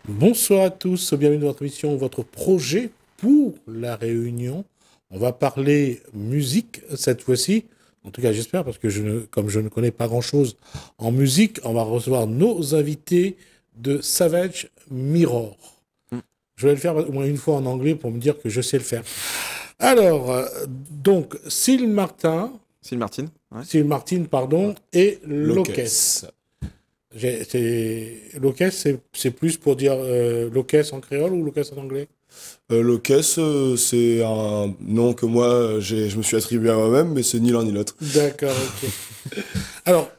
Bonsoir à tous, bienvenue dans votre émission, votre projet pour la Réunion. On va parler musique cette fois-ci. En tout cas, j'espère, parce que comme je ne connais pas grand-chose en musique, on va recevoir nos invités de Savage Mirror. Je vais le faire au moins une fois en anglais pour me dire que je sais le faire. Alors, donc, Sylvain Martin, ouais. Syl Martin, pardon, et Lokes. Lokes. Lokes, c'est plus pour dire Lokes en créole ou Lokes en anglais? Lokes, c'est un nom que moi, je me suis attribué à moi-même, mais c'est ni l'un ni l'autre. D'accord, ok. Alors,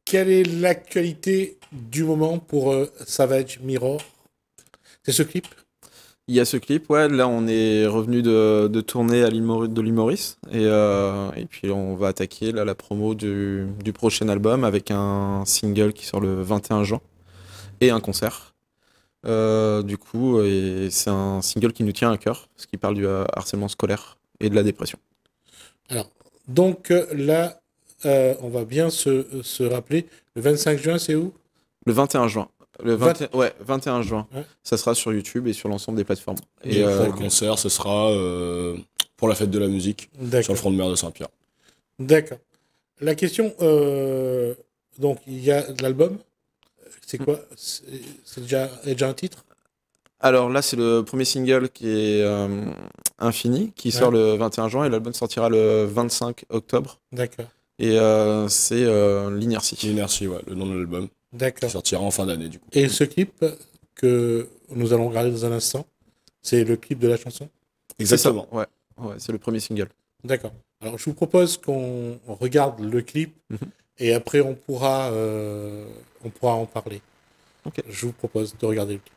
quelle est l'actualité du moment pour Savage Mirror? C'est ce clip? Il y a ce clip, ouais, là on est revenu de tourner à de l'île Maurice et puis on va attaquer là, la promo du prochain album avec un single qui sort le 21 juin et un concert. Du coup, et c'est un single qui nous tient à cœur, parce qu'il parle du harcèlement scolaire et de la dépression. Alors, donc là, on va bien se rappeler, le 25 juin, c'est où? Le 21 juin. Ouais, 21 juin. Ouais. Ça sera sur YouTube et sur l'ensemble des plateformes. Et pour le concert, ce sera pour la fête de la musique, sur le front de mer de Saint-Pierre. D'accord. La question, donc il y a l'album, c'est quoi? C'est déjà un titre? Alors là, c'est le premier single qui est Infini, qui sort le 21 juin et l'album sortira le 25 octobre. D'accord. Et c'est L'Inertie. L'Inertie, ouais, le nom de l'album. D'accord. Qui sortira en fin d'année, du coup. Et ce clip que nous allons regarder dans un instant, c'est le clip de la chanson? Exactement. Ouais, c'est le premier single. D'accord. Alors je vous propose qu'on regarde le clip et après on pourra en parler. Ok. Je vous propose de regarder le clip.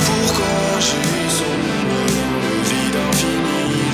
Pourquoi j'ai sombre le vide infini?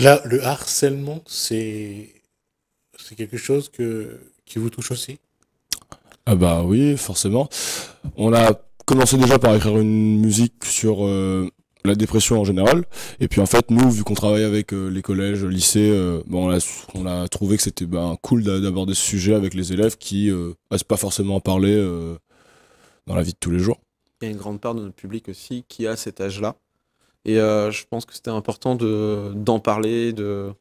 Là, le harcèlement, c'est quelque chose qui vous touche aussi? Ah bah oui, forcément. On a commencé déjà par écrire une musique sur la dépression en général. Et puis en fait, nous, vu qu'on travaille avec les collèges, lycées, on a trouvé que c'était cool d'aborder ce sujet avec les élèves qui n'osent pas forcément en parler dans la vie de tous les jours. Il y a une grande part de notre public aussi qui a cet âge-là. Et je pense que c'était important d'en parler, de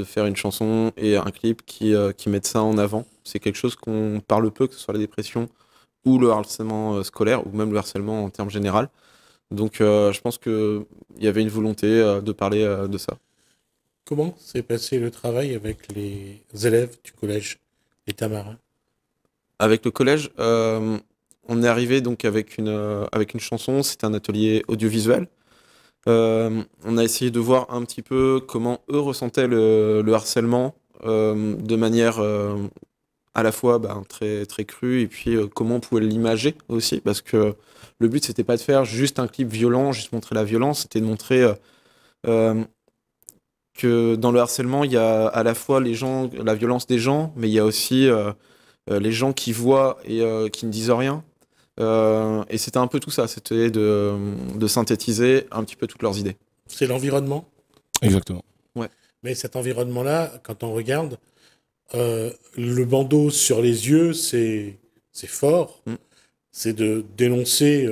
faire une chanson et un clip qui mettent ça en avant. C'est quelque chose qu'on parle peu, que ce soit la dépression ou le harcèlement scolaire, ou même le harcèlement en termes général. Donc je pense qu'il y avait une volonté de parler de ça. Comment s'est passé le travail avec les élèves du collège Les Tamarins? Avec le collège, on est arrivé donc avec une chanson, c'était un atelier audiovisuel. On a essayé de voir un petit peu comment eux ressentaient le harcèlement de manière à la fois très, très crue, et puis comment on pouvait l'imager aussi, parce que le but c'était pas de faire juste un clip violent, juste montrer la violence, c'était de montrer euh, que dans le harcèlement il y a à la fois les gens, la violence des gens, mais il y a aussi les gens qui voient et qui ne disent rien. Et c'était un peu tout ça, c'était de synthétiser un petit peu toutes leurs idées. C'est l'environnement. Exactement. Ouais. Mais cet environnement-là, quand on regarde, le bandeau sur les yeux, c'est fort. Mm. C'est de dénoncer.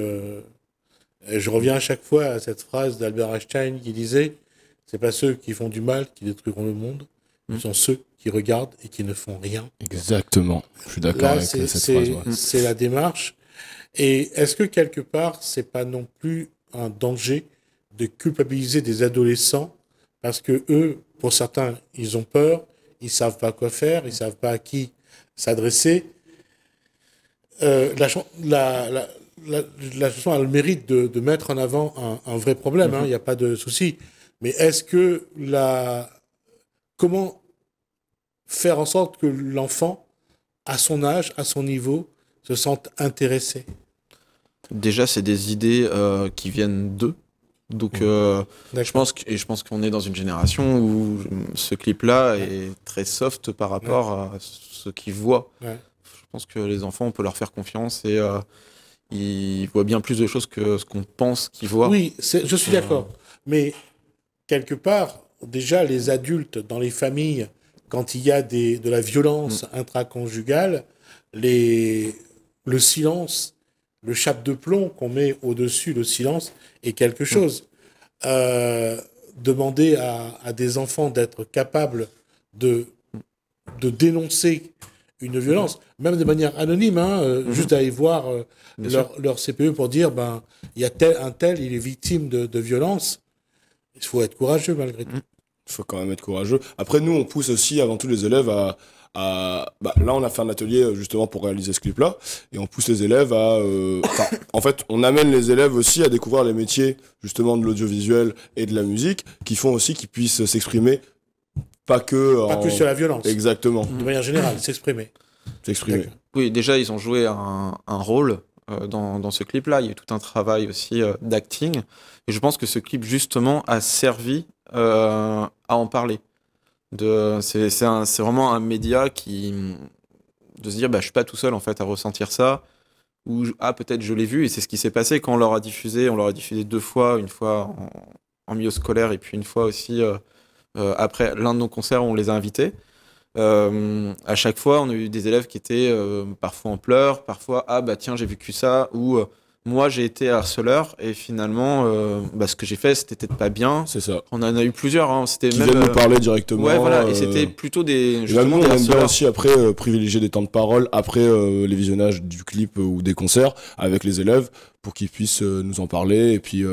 Et je reviens à chaque fois à cette phrase d'Albert Einstein qui disait: c'est pas ceux qui font du mal qui détruiront le monde, ce sont ceux qui regardent et qui ne font rien. Exactement. Je suis d'accord Là, avec cette phrase. Ouais. c'est la démarche. Et est-ce que quelque part, c'est pas non plus un danger de culpabiliser des adolescents parce que eux, pour certains, ils ont peur, ils savent pas quoi faire, ils savent pas à qui s'adresser. La chanson a le mérite de mettre en avant un vrai problème, il n'y a pas de souci. Mais est-ce que comment faire en sorte que l'enfant, à son âge, à son niveau, se sente intéressé? Déjà, c'est des idées qui viennent d'eux. Donc, je pense qu'on est dans une génération où ce clip-là est très soft par rapport à ce qu'ils voient. Ouais. Je pense que les enfants, on peut leur faire confiance et ils voient bien plus de choses que ce qu'on pense qu'ils voient. Oui, je suis d'accord. Mais quelque part, déjà, les adultes dans les familles, quand il y a de la violence intraconjugale, le silence, le chape de plomb qu'on met au-dessus, le silence, est quelque chose. Demander à des enfants d'être capables de dénoncer une violence, même de manière anonyme, juste aller voir leur CPE pour dire, il y a un tel, il est victime de violence. Il faut être courageux malgré tout. Il faut quand même être courageux. Après, nous, on pousse aussi avant tout les élèves là, on a fait un atelier justement pour réaliser ce clip-là, et on pousse les élèves en fait, on amène les élèves aussi à découvrir les métiers justement de l'audiovisuel et de la musique, qui font aussi qu'ils puissent s'exprimer, pas que sur la violence. Exactement. De manière générale, s'exprimer. Oui, déjà, ils ont joué un rôle dans ce clip-là. Il y a tout un travail aussi d'acting. Et je pense que ce clip, justement, a servi à en parler. C'est vraiment un média de se dire, je suis pas tout seul, en fait, à ressentir ça. Ou, peut-être je l'ai vu. Et c'est ce qui s'est passé quand on leur a diffusé. On leur a diffusé 2 fois. Une fois en milieu scolaire et puis une fois aussi après l'un de nos concerts où on les a invités. À chaque fois, on a eu des élèves qui étaient parfois en pleurs, parfois tiens, j'ai vécu ça, ou moi j'ai été harceleur et finalement ce que j'ai fait c'était peut-être pas bien. C'est ça. On en a eu plusieurs, c'était qui même viennent nous parler directement. Ouais, voilà, et c'était plutôt des justement des on aime bien harceleurs. aussi après privilégier des temps de parole après les visionnages du clip ou des concerts avec les élèves pour qu'ils puissent nous en parler, et puis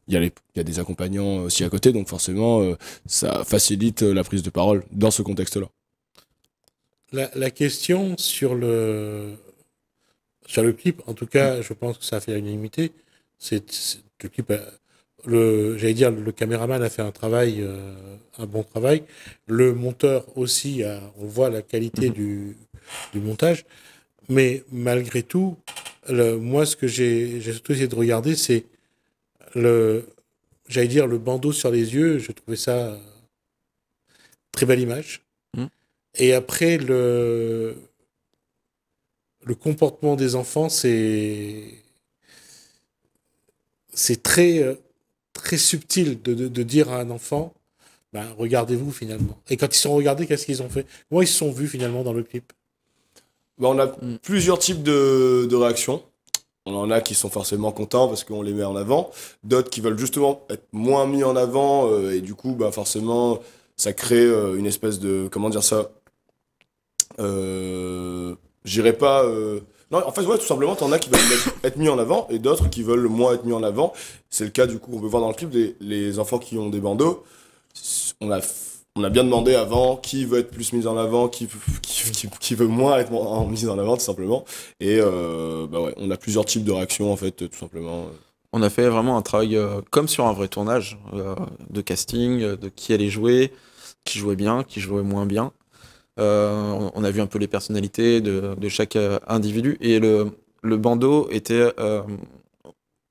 il y a des accompagnants aussi à côté, donc forcément ça facilite la prise de parole dans ce contexte-là. La question sur le clip, en tout cas, je pense que ça a fait l'unanimité. Le clip, j'allais dire, le caméraman a fait un bon travail. Le monteur aussi, on voit la qualité du montage. Mais malgré tout, moi, ce que j'ai surtout essayé de regarder, c'est j'allais dire, le bandeau sur les yeux. Je trouvais ça très belle image. Mm. Et après, le comportement des enfants, c'est très subtil de dire à un enfant, ben, regardez-vous finalement. Et quand ils sont regardés, qu'est-ce qu'ils ont fait? Comment ils se sont vus finalement dans le clip? Bah, on a plusieurs types de réactions. On en a qui sont forcément contents parce qu'on les met en avant. D'autres qui veulent justement être moins mis en avant. Et du coup, bah, forcément, ça crée une espèce de... Comment dire ça? J'irais pas... Non, en fait, ouais, tout simplement, t'en as qui veulent être mis en avant et d'autres qui veulent moins être mis en avant. C'est le cas, du coup, on peut voir dans le clip, les enfants qui ont des bandeaux. On a bien demandé avant qui veut être plus mis en avant, qui veut moins être mis en avant, tout simplement. Et bah ouais, on a plusieurs types de réactions, en fait, tout simplement. On a fait vraiment un travail comme sur un vrai tournage, de casting, de qui allait jouer, qui jouait bien, qui jouait moins bien. On a vu un peu les personnalités de chaque individu. Et le bandeau était,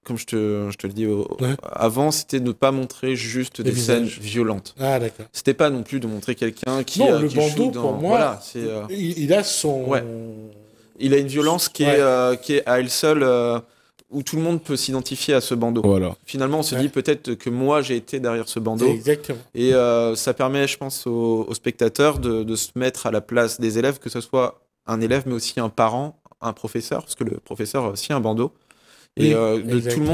comme je te le dis Ouais. avant, c'était de ne pas montrer juste des scènes visages. violentes. Ah, d'accord. C'était pas non plus de montrer quelqu'un qui, Non, le qui bandeau, shoot dans... pour moi, Voilà, c'est, il a son... Ouais. il a une violence qui est à elle seule, où tout le monde peut s'identifier à ce bandeau. Voilà. Finalement, on se Ouais. dit peut-être que moi, j'ai été derrière ce bandeau. Exactement. Et ça permet, je pense, aux spectateurs de se mettre à la place des élèves, que ce soit un élève, mais aussi un parent, un professeur, parce que le professeur a aussi un bandeau. Et Oui, tout le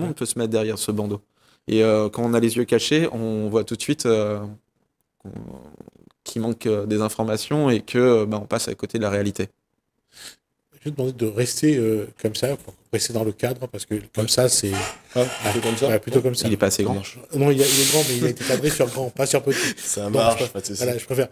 monde peut se mettre derrière ce bandeau. Et quand on a les yeux cachés, on voit tout de suite qu'il manque des informations et que on passe à côté de la réalité. Je vais te demander de rester comme ça, pour rester dans le cadre, parce que comme ça, c'est... Ah, plutôt comme ça. Ouais, plutôt comme ça. Il est pas assez grand. Non, il est grand, mais il a été cadré sur grand, pas sur petit. Ça Non, marche, je- pas de souci. Voilà, je préfère.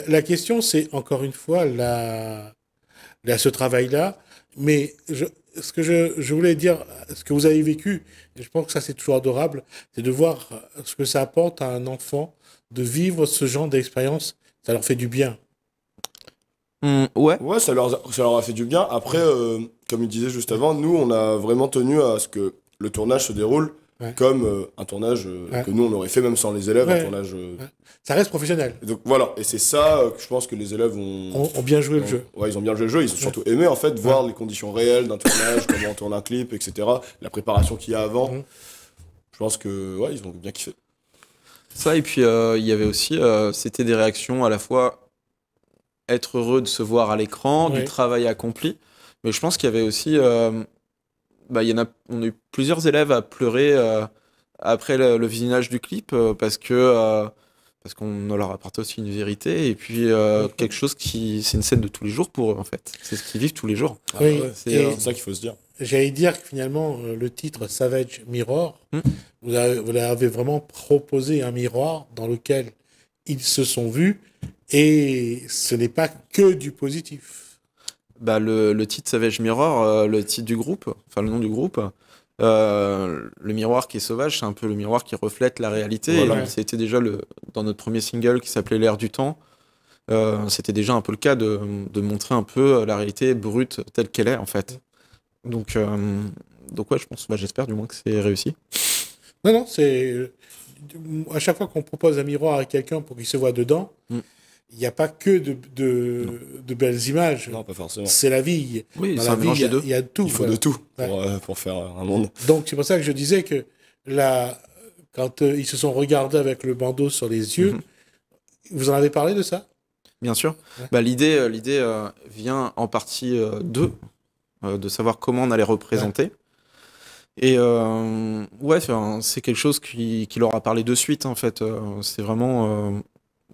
La question, c'est encore une fois ce travail-là. Mais ce que je voulais dire, ce que vous avez vécu, et je pense que ça c'est toujours adorable, c'est de voir ce que ça apporte à un enfant de vivre ce genre d'expérience. Ça leur fait du bien. Ouais. Ouais, ça leur a fait du bien. Après, comme il disait juste avant, nous, on a vraiment tenu à ce que le tournage se déroule Ouais. comme un tournage Ouais. que nous, on aurait fait même sans les élèves, Ouais. un tournage... Ça reste professionnel. Et donc voilà, et c'est ça que je pense que les élèves On bien joué le jeu. Ouais, ils ont bien joué le jeu, ils ont surtout aimé en fait voir les conditions réelles d'un tournage, comment on tourne un clip, etc. La préparation qu'il y a avant. Mhm. Je pense que ouais, ils ont bien kiffé. Ça, et puis il y avait aussi, c'était des réactions à la fois être heureux de se voir à l'écran, Ouais. du travail accompli, mais je pense qu'il y avait aussi, on a eu plusieurs élèves à pleurer après le visionnage du clip parce qu'on leur apportait aussi une vérité et puis quelque chose c'est une scène de tous les jours pour eux en fait. C'est ce qu'ils vivent tous les jours. Ah, Oui, ouais, c'est, et c'est ça qu'il faut se dire. j'allais dire que finalement, le titre Savage Mirror, Hmm. vous avez vraiment proposé un miroir dans lequel ils se sont vus, et ce n'est pas que du positif. le titre Savage Mirror, le titre du groupe, enfin le nom du groupe, le miroir qui est sauvage, c'est un peu le miroir qui reflète la réalité. Voilà. Et c'était déjà dans notre premier single qui s'appelait L'air du temps. C'était déjà un peu le cas de montrer un peu la réalité brute telle qu'elle est en fait. Donc ouais, je pense, j'espère du moins que c'est réussi. Non, c'est... À chaque fois qu'on propose un miroir à quelqu'un pour qu'il se voit dedans, Mm. il n'y a pas que de belles images. Non, pas forcément. C'est la vie. Oui, Dans c'est la un vie, mélange des deux. il y a tout. Il faut voilà. de tout Ouais. pour faire un monde. Donc, c'est pour ça que je disais que là, quand ils se sont regardés avec le bandeau sur les yeux, Mhm. vous en avez parlé de ça? Bien sûr. Ouais. L'idée vient en partie d'eux, de savoir comment on allait représenter. Et ouais, c'est quelque chose qui leur a parlé de suite en fait. C'est vraiment,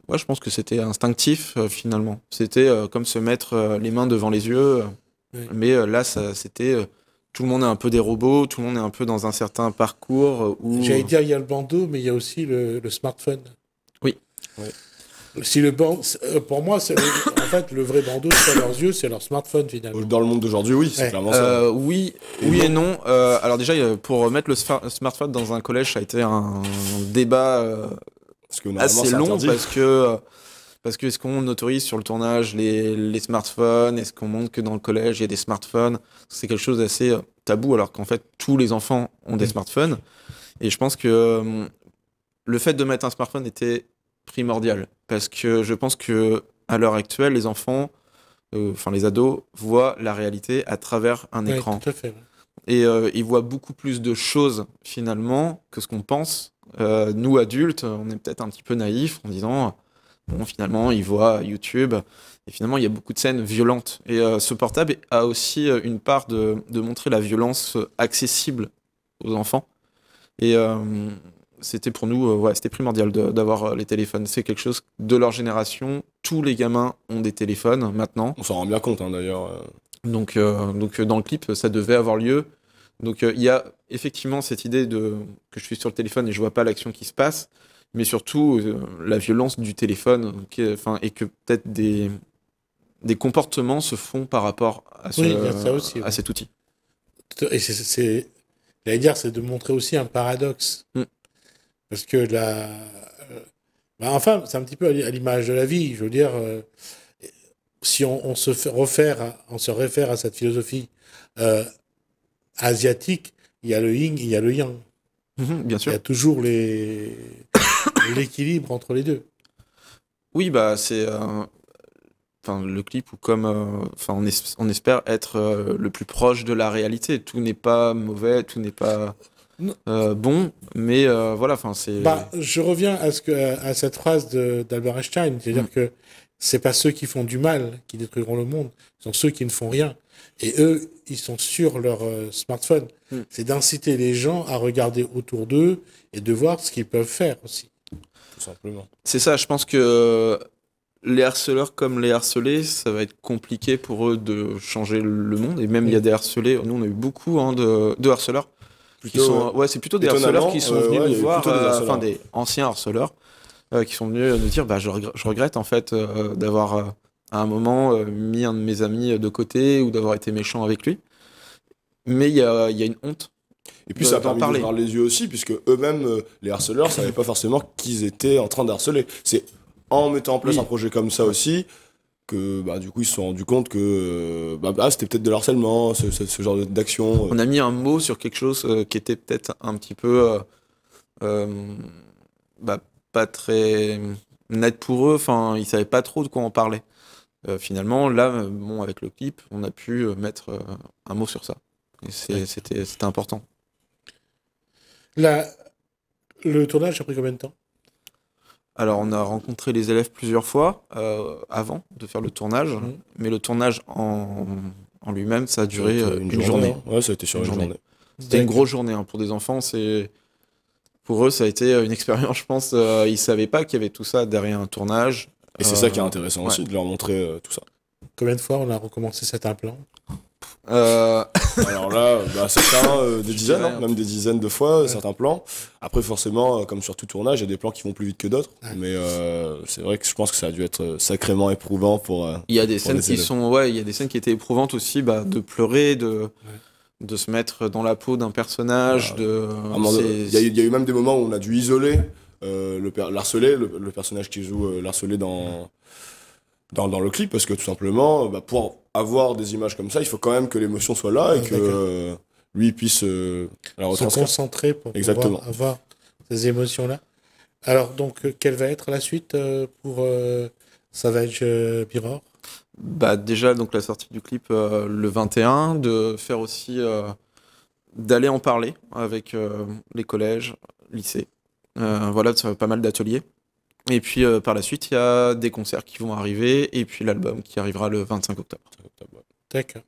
ouais, je pense que c'était instinctif finalement. C'était comme se mettre les mains devant les yeux. Oui. Mais là, c'était tout le monde est un peu des robots, tout le monde est un peu dans un certain parcours où. J'allais dire, il y a le bandeau, mais il y a aussi le smartphone. Oui. Ouais. Si pour moi, en fait, le vrai bandeau, c'est leurs yeux, c'est leur smartphone finalement. Dans le monde d'aujourd'hui, oui, c'est Ouais. clairement ça. Oui et non. Alors déjà, pour mettre le smartphone dans un collège, ça a été un débat Parce que normalement, assez c'est long interdit. parce que est-ce qu'on autorise sur le tournage les smartphones? Est-ce qu'on montre que dans le collège, il y a des smartphones? C'est quelque chose d'assez tabou, alors qu'en fait, tous les enfants ont des smartphones. Et je pense que le fait de mettre un smartphone était primordial. Parce que je pense que à l'heure actuelle, les enfants, enfin les ados, voient la réalité à travers un Ouais, écran. tout à fait. Ouais. Et ils voient beaucoup plus de choses, finalement, que ce qu'on pense. Nous, adultes, on est peut-être un petit peu naïfs en disant, bon, finalement, ils voient YouTube. Et finalement, il y a beaucoup de scènes violentes. Et ce portable a aussi une part de montrer la violence accessible aux enfants. Et c'était pour nous, ouais, c'était primordial d'avoir les téléphones. C'est quelque chose de leur génération. Tous les gamins ont des téléphones maintenant. On s'en rend bien compte, hein, d'ailleurs. Donc, dans le clip, ça devait avoir lieu. Donc il y a effectivement cette idée que je suis sur le téléphone et je vois pas l'action qui se passe, mais surtout la violence du téléphone, et que peut-être des comportements se font par rapport à, Oui, il y a ça aussi, à ouais. cet outil. Et j'allais dire, c'est de montrer aussi un paradoxe. Mm. Parce que enfin, c'est un petit peu à l'image de la vie. Je veux dire, si on se réfère à cette philosophie euh, asiatique, il y a le yin, il y a le yang. Bien Il sûr. y a toujours l'équilibre entre les deux. Oui, bah c'est le clip ou comme on espère être le plus proche de la réalité. Tout n'est pas mauvais, tout n'est pas Non. bon, mais voilà, enfin c'est Je reviens à cette phrase d'Albert Einstein, c'est-à-dire que c'est pas ceux qui font du mal qui détruiront le monde, ce sont ceux qui ne font rien. Et eux, ils sont sur leur smartphone. C'est d'inciter les gens à regarder autour d'eux et de voir ce qu'ils peuvent faire aussi. Tout simplement. c'est ça. Je pense que les harceleurs comme les harcelés, ça va être compliqué pour eux de changer le monde. Et même il y a des harcelés. Nous, on a eu beaucoup de harceleurs. C'est plutôt des harceleurs qui sont venus nous voir, des anciens harceleurs, qui sont venus nous dire, je regrette en fait d'avoir à un moment mis un de mes amis de côté ou d'avoir été méchant avec lui. Mais il y a une honte. Et puis ça a permis d'ouvrir les yeux aussi, puisque eux-mêmes, les harceleurs, savaient pas forcément qu'ils étaient en train de harceler. C'est en mettant en place un projet comme ça aussi que du coup ils se sont rendus compte que c'était peut-être de l'harcèlement, ce genre d'action. On a mis un mot sur quelque chose qui était peut-être un petit peu pas très net pour eux, enfin ils savaient pas trop de quoi on parlait. Finalement là, avec le clip, on a pu mettre un mot sur ça. Et c'était important. Le tournage a pris combien de temps ? Alors, on a rencontré les élèves plusieurs fois avant de faire le tournage, mais le tournage en lui-même, ça a duré une journée. Ouais, ça a été sur une journée. C'était une grosse journée pour des enfants. Pour eux, ça a été une expérience, je pense. Ils ne savaient pas qu'il y avait tout ça derrière un tournage. Et c'est ça qui est intéressant aussi, de leur montrer tout ça. Combien de fois on a recommencé cet implant ? Alors là, certains, des dizaines, même des dizaines de fois, certains plans. Après, forcément, comme sur tout tournage, il y a des plans qui vont plus vite que d'autres. Mais c'est vrai que je pense que ça a dû être sacrément éprouvant pour. Il y a des scènes il y a des scènes qui étaient éprouvantes aussi, de pleurer, de se mettre dans la peau d'un personnage. Il y a eu même des moments où on a dû isoler l'harcelé, le personnage qui joue l'harcelé dans le clip, parce que tout simplement, pour avoir des images comme ça, il faut quand même que l'émotion soit là et que lui puisse la retranscrire. Se concentrer pour pouvoir avoir ces émotions-là. Alors, donc, quelle va être la suite pour Savage Mirror ? Déjà, donc, la sortie du clip le 21, de faire aussi, d'aller en parler avec les collèges, lycées. Ça va pas mal d'ateliers. Et puis par la suite, il y a des concerts qui vont arriver, et puis l'album qui arrivera le 25 octobre. D'accord.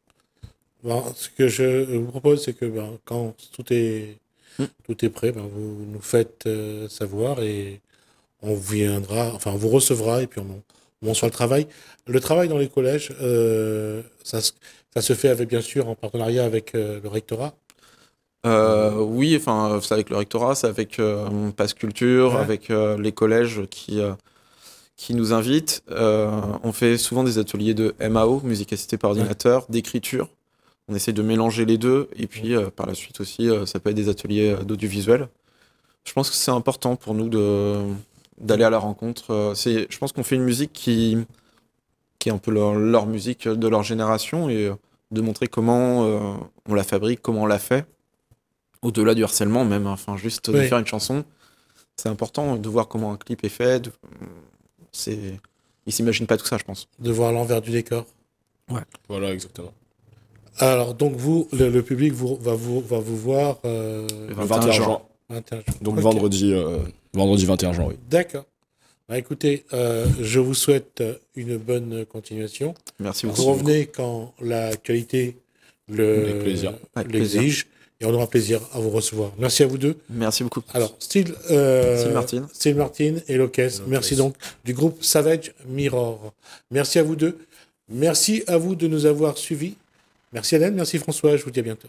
Ce que je vous propose, c'est que quand tout est prêt, vous nous faites savoir et on vous recevra et puis on sur le travail. Le travail dans les collèges, ça se fait bien sûr en partenariat avec le rectorat. Oui, c'est avec le rectorat, c'est avec Pass Culture, avec les collèges qui nous invitent. On fait souvent des ateliers de MAO, musique assistée par ordinateur, d'écriture. On essaie de mélanger les deux, et puis par la suite aussi, ça peut être des ateliers d'audiovisuel. Je pense que c'est important pour nous d'aller à la rencontre. Je pense qu'on fait une musique qui est un peu leur musique de leur génération, et de montrer comment on la fabrique, comment on la fait. Au-delà du harcèlement même, juste de faire une chanson c'est important de voir comment un clip est fait. Ils s'imaginent pas tout ça, je pense. De voir l'envers du décor. Voilà, exactement. Alors, donc vous, le public va vous voir Le Le 21 juin. 21 juin. Donc Ok. vendredi 21 juin, oui. D'accord. Bah, écoutez, je vous souhaite une bonne continuation. Merci Vous beaucoup. revenez quand l'actualité Avec plaisir. Avec l'exige et on aura plaisir à vous recevoir. Merci à vous deux. Merci beaucoup. Alors, Steve Martin et Locke, merci donc du groupe Savage Mirror. Merci à vous deux. Merci à vous de nous avoir suivis. Merci Hélène, merci François, je vous dis à bientôt.